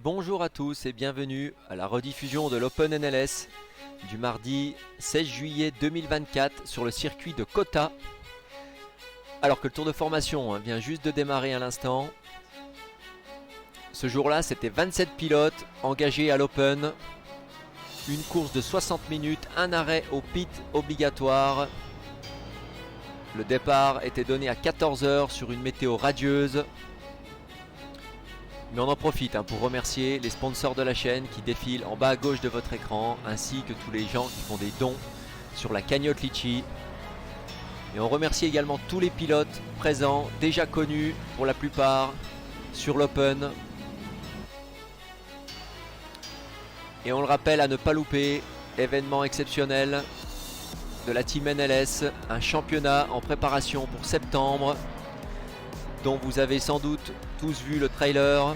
Bonjour à tous et bienvenue à la rediffusion de l'Open NLS du mardi 16 juillet 2024 sur le circuit de Kota. Alors que le tour de formation vient juste de démarrer à l'instant. Ce jour-là, c'était 27 pilotes engagés à l'Open. Une course de 60 minutes, un arrêt au pit obligatoire. Le départ était donné à 14 h sur une météo radieuse. Mais on en profite pour remercier les sponsors de la chaîne qui défilent en bas à gauche de votre écran, ainsi que tous les gens qui font des dons sur la cagnotte Litchi. Et on remercie également tous les pilotes présents, déjà connus pour la plupart sur l'Open. Et on le rappelle à ne pas louper, événement exceptionnel de la Team NLS, un championnat en préparation pour septembre, dont vous avez sans doute tous vu le trailer,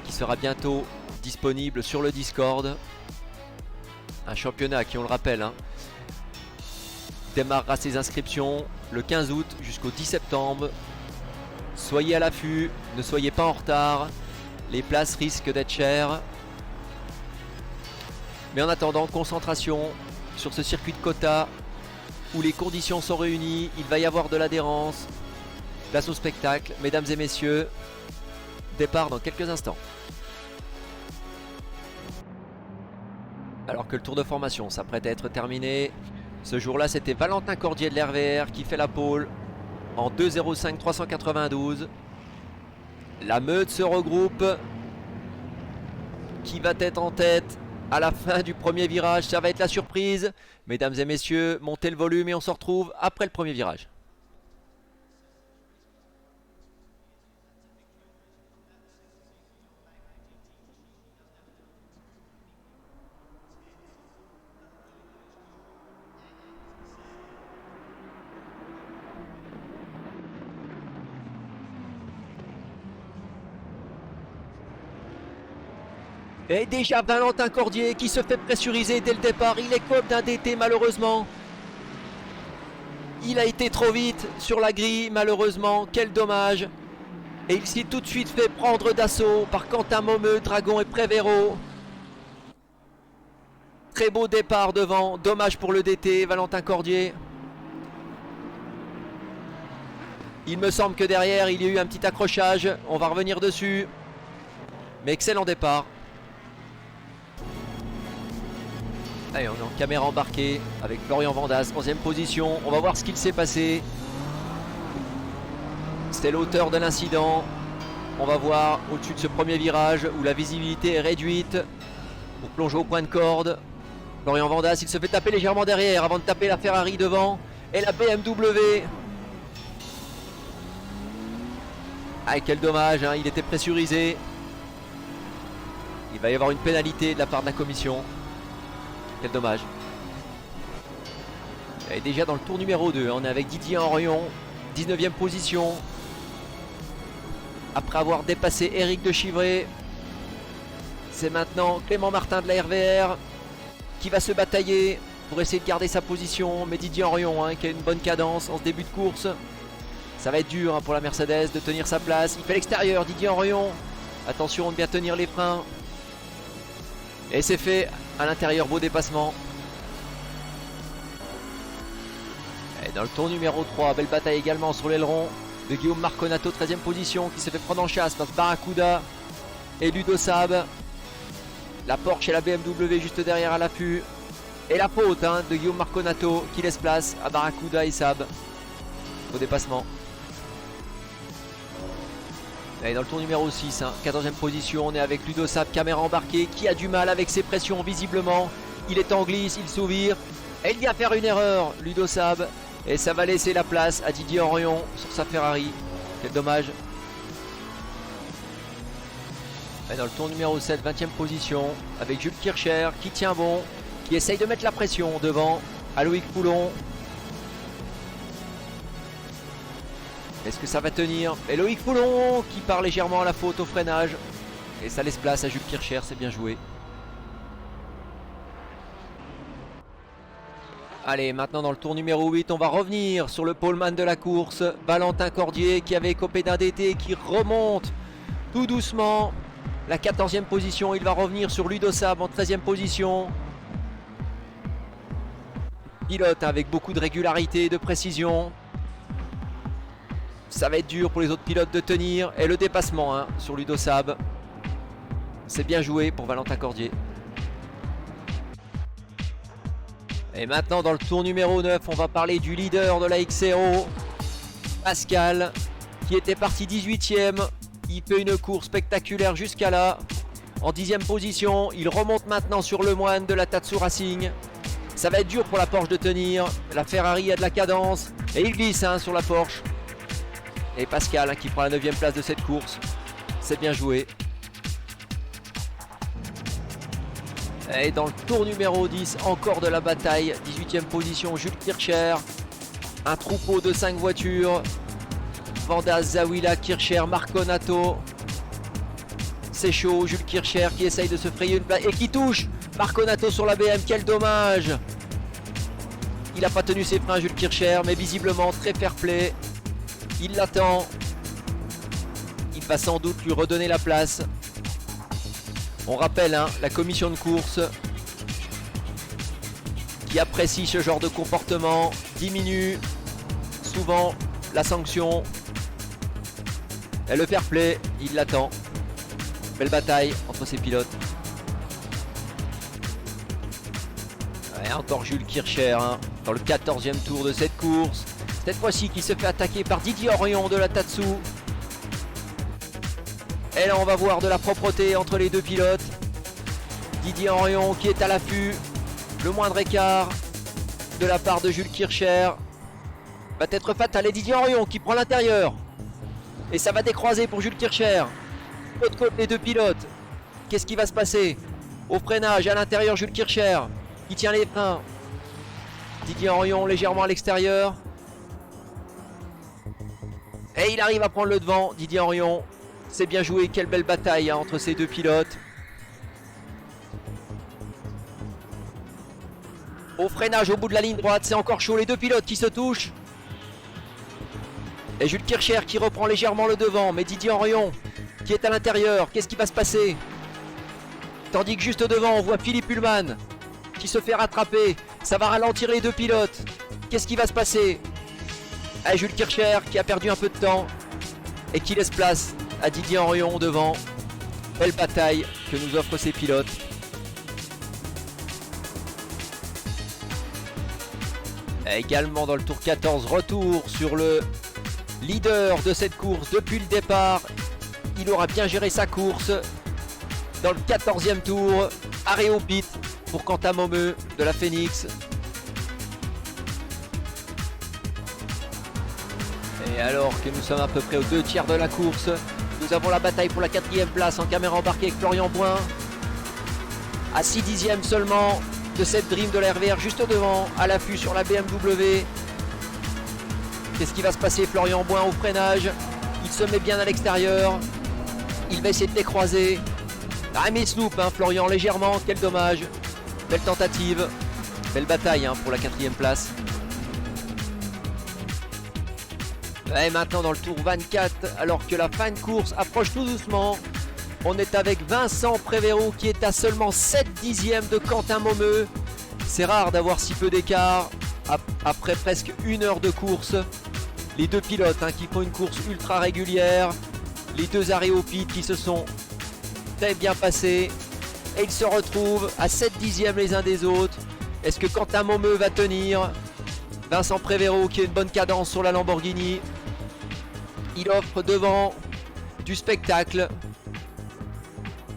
qui sera bientôt disponible sur le Discord. Un championnat qui, on le rappelle, démarrera ses inscriptions le 15 août jusqu'au 10 septembre. Soyez à l'affût, ne soyez pas en retard, les places risquent d'être chères. Mais en attendant, concentration sur ce circuit de Kota où les conditions sont réunies, il va y avoir de l'adhérence. Place au spectacle, mesdames et messieurs, départ dans quelques instants. Alors que le tour de formation s'apprête à être terminé, ce jour-là c'était Valentin Cordier de l'RVR qui fait la pole en 2:05 392. La meute se regroupe. Qui va être en tête à la fin du premier virage? Ça va être la surprise. Mesdames et messieurs, montez le volume et on se retrouve après le premier virage. Et déjà Valentin Cordier qui se fait pressuriser dès le départ. Il écope d'un DT malheureusement. Il a été trop vite sur la grille malheureusement. Quel dommage. Et il s'est tout de suite fait prendre d'assaut par Quentin Momeux, Dragon et Prévéro. Très beau départ devant. Dommage pour le DT, Valentin Cordier. Il me semble que derrière il y a eu un petit accrochage. On va revenir dessus. Mais excellent départ. Allez, on est en caméra embarquée avec Florian Vandas, 11e position. On va voir ce qu'il s'est passé. C'était l'auteur de l'incident. On va voir au-dessus de ce premier virage où la visibilité est réduite pour plonger au point de corde. Florian Vandas, il se fait taper légèrement derrière avant de taper la Ferrari devant et la BMW. Ah, quel dommage, il était pressurisé. Il va y avoir une pénalité de la part de la commission. Quel dommage. Et déjà dans le tour numéro 2, on est avec Didier Henrion, 19e position. Après avoir dépassé Eric de Chivray, c'est maintenant Clément Martin de la RVR qui va se batailler pour essayer de garder sa position. Mais Didier Henrion qui a une bonne cadence en ce début de course. Ça va être dur pour la Mercedes de tenir sa place. Il fait l'extérieur, Didier Henrion. Attention de bien tenir les freins. Et c'est fait à l'intérieur, beau dépassement. Et dans le tour numéro 3, belle bataille également sur l'aileron de Guillaume Marconato, 13e position, qui s'est fait prendre en chasse par Barracuda et Ludo Saab. La Porsche et la BMW juste derrière à l'affût. Et la faute de Guillaume Marconato qui laisse place à Barracuda et Saab. Beau dépassement. Et dans le tour numéro 6, 14e position, on est avec Ludo Saab, caméra embarquée, qui a du mal avec ses pressions visiblement. Il est en glisse, il s'ouvre. Et il vient faire une erreur, Ludo Saab. Et ça va laisser la place à Didier Henrion sur sa Ferrari. Quel dommage. Et dans le tour numéro 7, 20e position, avec Jules Kircher qui tient bon, qui essaye de mettre la pression devant à Loïc Poulon. Est-ce que ça va tenir? Et Loïc Foulon qui part légèrement à la faute au freinage. Et ça laisse place à Jules Kircher, c'est bien joué. Allez, maintenant dans le tour numéro 8, on va revenir sur le poleman de la course. Valentin Cordier qui avait écopé d'un DT qui remonte tout doucement la 14e position. Il va revenir sur Ludo Sab en 13e position. Pilote avec beaucoup de régularité et de précision. Ça va être dur pour les autres pilotes de tenir. Et le dépassement hein, sur Ludo Sab. C'est bien joué pour Valentin Cordier. Et maintenant dans le tour numéro 9, on va parler du leader de la XRO, Pascal, qui était parti 18e. Il fait une course spectaculaire jusqu'à là. En 10e position, il remonte maintenant sur le moine de la Tatsu Racing. Ça va être dur pour la Porsche de tenir. La Ferrari a de la cadence. Et il glisse hein, sur la Porsche. Et Pascal hein, qui prend la 9e place de cette course. C'est bien joué. Et dans le tour numéro 10, encore de la bataille. 18e position, Jules Kircher. Un troupeau de 5 voitures. Vandas, Zawila, Kircher, Marconato. C'est chaud, Jules Kircher qui essaye de se frayer une place et qui touche Marconato sur la BM, quel dommage. Il n'a pas tenu ses freins Jules Kircher, mais visiblement très fair play. Il l'attend. Il va sans doute lui redonner la place. On rappelle hein, la commission de course qui apprécie ce genre de comportement, diminue souvent la sanction. Et le fair play, il l'attend. Belle bataille entre ces pilotes. Et encore Jules Kircher hein, dans le 14e tour de cette course. Cette fois-ci qui se fait attaquer par Didier Orion de la Tatsu. Et là on va voir de la propreté entre les deux pilotes. Didier Orion qui est à l'affût. Le moindre écart de la part de Jules Kircher va être fatal. Et Didier Orion qui prend l'intérieur. Et ça va décroiser pour Jules Kircher. Côte côte les deux pilotes. Qu'est-ce qui va se passer? Au freinage à l'intérieur Jules Kircher qui tient les freins. Didier Orion légèrement à l'extérieur. Et il arrive à prendre le devant. Didier Orion. C'est bien joué. Quelle belle bataille hein, entre ces deux pilotes. Au freinage au bout de la ligne droite. C'est encore chaud. Les deux pilotes qui se touchent. Et Jules Kircher qui reprend légèrement le devant. Mais Didier Orion qui est à l'intérieur. Qu'est-ce qui va se passer? Tandis que juste devant, on voit Philippe Ullmann qui se fait rattraper. Ça va ralentir les deux pilotes. Qu'est-ce qui va se passer? Et Jules Kircher qui a perdu un peu de temps et qui laisse place à Didier Orion devant. Belle bataille que nous offrent ces pilotes. Et également dans le tour 14, retour sur le leader de cette course depuis le départ. Il aura bien géré sa course. Dans le 14e tour, arrêt au pit pour Quentin Momeux de la Phoenix. Et alors que nous sommes à peu près aux 2 tiers de la course, nous avons la bataille pour la 4e place en caméra embarquée avec Florian Boin. À 6 dixièmes seulement de cette Dream de la RVR juste devant, à l'affût sur la BMW. Qu'est-ce qui va se passer? Florian Boin au freinage. Il se met bien à l'extérieur. Il va essayer de décroiser. Ah mais il se loupe, hein, Florian, légèrement. Quel dommage. Belle tentative. Belle bataille hein, pour la 4e place. Et maintenant dans le tour 24, alors que la fin de course approche tout doucement, on est avec Vincent Prévéro qui est à seulement 7 dixièmes de Quentin Momeux. C'est rare d'avoir si peu d'écart après presque 1 heure de course. Les deux pilotes hein, qui font une course ultra régulière. Les deux arrêts au pit qui se sont très bien passés. Et ils se retrouvent à 7 dixièmes les uns des autres. Est-ce que Quentin Momeux va tenir? Vincent Prévéro qui a une bonne cadence sur la Lamborghini. Il offre devant du spectacle.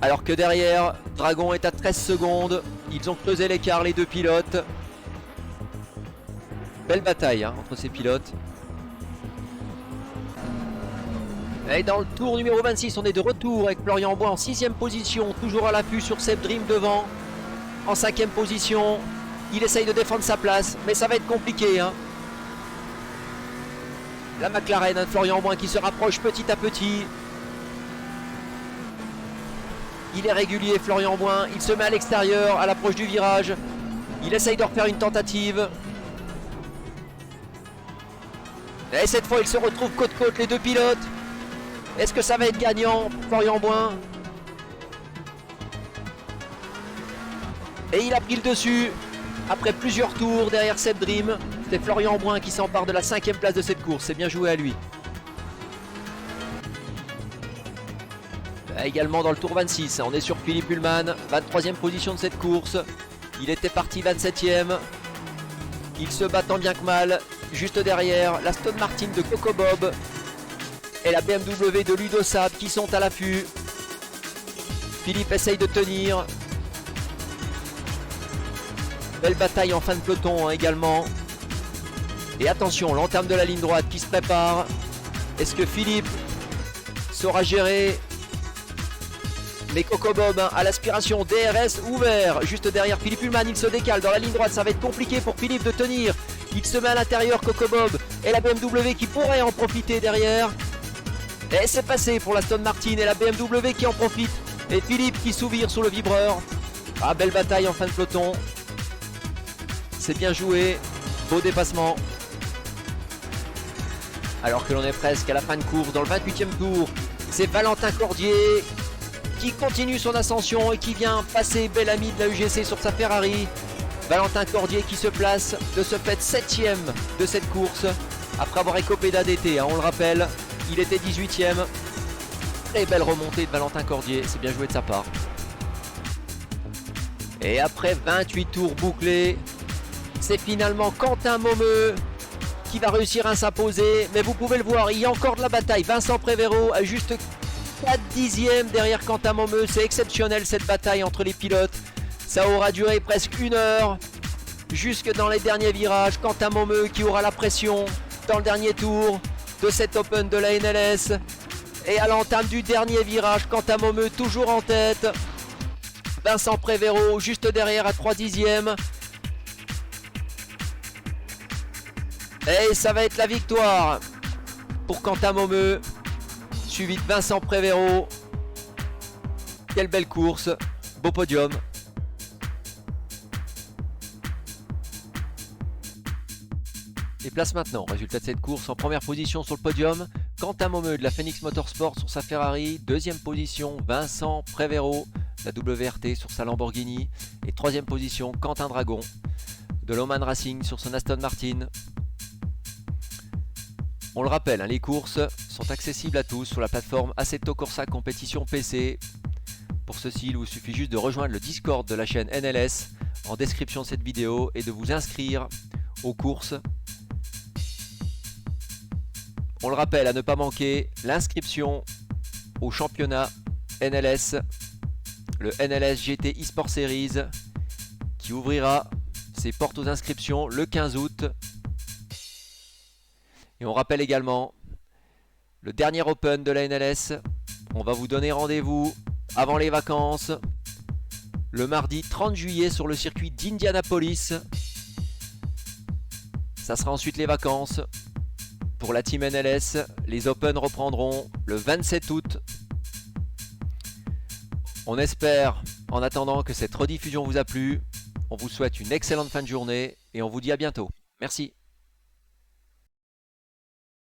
Alors que derrière, Dragon est à 13 secondes. Ils ont creusé l'écart les deux pilotes. Belle bataille hein, entre ces pilotes. Et dans le tour numéro 26, on est de retour avec Florian Bois en 6e position. Toujours à l'affût sur Seb Dream devant. En 5e position. Il essaye de défendre sa place, mais ça va être compliqué. Hein. La McLaren, hein, Florian Boin qui se rapproche petit à petit. Il est régulier, Florian Boin. Il se met à l'extérieur, à l'approche du virage. Il essaye de refaire une tentative. Et cette fois, il se retrouve côte-côte, les deux pilotes. Est-ce que ça va être gagnant pour Florian Boin? Et il a pris le dessus après plusieurs tours derrière cette Dream. C'est Florian Brun qui s'empare de la 5e place de cette course. C'est bien joué à lui. Là, également dans le tour 26, on est sur Philippe Ullmann, 23e position de cette course. Il était parti 27e. Il se bat tant bien que mal. Juste derrière, la Aston Martin de Coco Bob et la BMW de Ludo Saab qui sont à l'affût. Philippe essaye de tenir. Belle bataille en fin de peloton hein, également. Et attention, l'entame de la ligne droite qui se prépare. Est-ce que Philippe saura gérer? Mais Coco Bob hein, à l'aspiration, DRS ouvert. Juste derrière Philippe Ullmann, il se décale dans la ligne droite. Ça va être compliqué pour Philippe de tenir. Il se met à l'intérieur, Coco Bob. Et la BMW qui pourrait en profiter derrière. Et c'est passé pour la Aston Martin et la BMW qui en profite. Et Philippe qui souvire sous le vibreur. Ah, belle bataille en fin de peloton. C'est bien joué. Beau dépassement. Alors que l'on est presque à la fin de course dans le 28e tour. C'est Valentin Cordier qui continue son ascension et qui vient passer bel ami de la UGC sur sa Ferrari. Valentin Cordier qui se place de ce fait 7e de cette course après avoir écopé d'ADT, hein, on le rappelle. Il était 18e. Très belle remontée de Valentin Cordier, c'est bien joué de sa part. Et après 28 tours bouclés, c'est finalement Quentin Momeux qui va réussir à s'imposer. Mais vous pouvez le voir, il y a encore de la bataille. Vincent Prévéro a juste 4 dixièmes derrière Quentin Momeux. C'est exceptionnel cette bataille entre les pilotes. Ça aura duré presque 1 heure. Jusque dans les derniers virages. Quentin Momeux qui aura la pression dans le dernier tour de cet Open de la NLS. Et à l'entame du dernier virage, Quentin Momeux toujours en tête. Vincent Prévéro juste derrière à 3 dixièmes. Et ça va être la victoire pour Quentin Momeux, suivi de Vincent Prévéro. Quelle belle course, beau podium. Et place maintenant, résultat de cette course, en première position sur le podium, Quentin Momeux de la Phoenix Motorsport sur sa Ferrari. Deuxième position, Vincent Prévéro, la WRT sur sa Lamborghini. Et troisième position, Quentin Dragon de l'Oman Racing sur son Aston Martin. On le rappelle, hein, les courses sont accessibles à tous sur la plateforme Assetto Corsa Compétition PC. Pour ceci, il vous suffit juste de rejoindre le Discord de la chaîne NLS en description de cette vidéo et de vous inscrire aux courses. On le rappelle, à ne pas manquer l'inscription au championnat NLS, le NLS GT eSport Series, qui ouvrira ses portes aux inscriptions le 15 août. Et on rappelle également le dernier Open de la NLS. On va vous donner rendez-vous avant les vacances, le mardi 30 juillet sur le circuit d'Indianapolis. Ça sera ensuite les vacances pour la team NLS. Les Open reprendront le 27 août. On espère en attendant que cette rediffusion vous a plu. On vous souhaite une excellente fin de journée et on vous dit à bientôt. Merci.